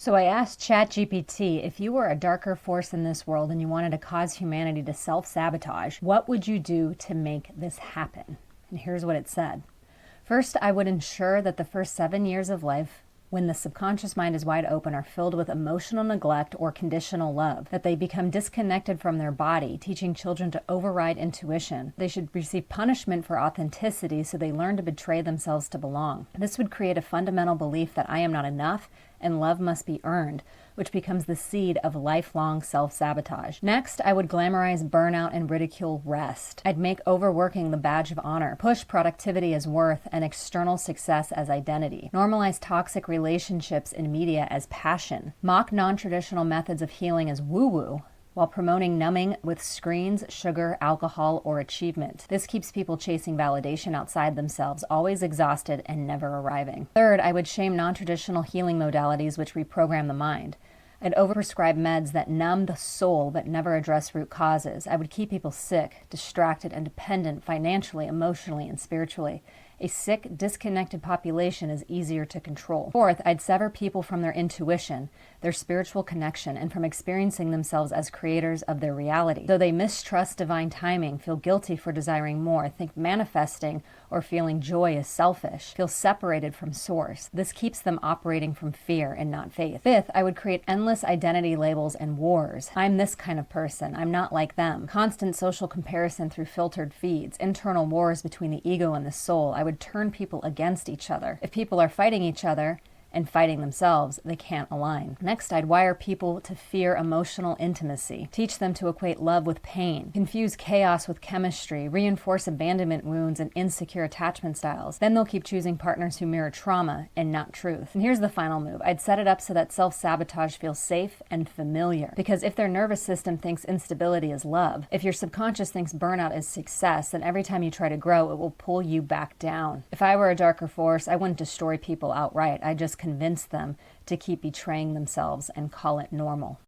So I asked ChatGPT, if you were a darker force in this world and you wanted to cause humanity to self-sabotage, what would you do to make this happen? And here's what it said. First, I would ensure that the first 7 years of life, when the subconscious mind is wide open, are filled with emotional neglect or conditional love, that they become disconnected from their body, teaching children to override intuition. They should receive punishment for authenticity so they learn to betray themselves to belong. This would create a fundamental belief that I am not enough and love must be earned, which becomes the seed of lifelong self-sabotage. Next, I would glamorize burnout and ridicule rest. I'd make overworking the badge of honor, push productivity as worth and external success as identity, normalize toxic relationships in media as passion, mock non-traditional methods of healing as woo-woo, while promoting numbing with screens, sugar, alcohol, or achievement. This keeps people chasing validation outside themselves, always exhausted and never arriving. Third, I would shame non-traditional healing modalities which reprogram the mind. I'd overprescribe meds that numb the soul but never address root causes. I would keep people sick, distracted, and dependent financially, emotionally, and spiritually. A sick, disconnected population is easier to control. Fourth, I'd sever people from their intuition, their spiritual connection, and from experiencing themselves as creators of their reality. Though they mistrust divine timing, feel guilty for desiring more, think manifesting or feeling joy is selfish, feel separated from source. This keeps them operating from fear and not faith. Fifth, I would create endless identity labels and wars. I'm this kind of person. I'm not like them. Constant social comparison through filtered feeds, internal wars between the ego and the soul. I would turn people against each other. If people are fighting each other and fighting themselves, they can't align. Next, I'd wire people to fear emotional intimacy, teach them to equate love with pain, confuse chaos with chemistry, reinforce abandonment wounds and insecure attachment styles. Then they'll keep choosing partners who mirror trauma and not truth. And here's the final move. I'd set it up so that self-sabotage feels safe and familiar. Because if their nervous system thinks instability is love, if your subconscious thinks burnout is success, then every time you try to grow, it will pull you back down. If I were a darker force, I wouldn't destroy people outright. I'd just convince them to keep betraying themselves and call it normal.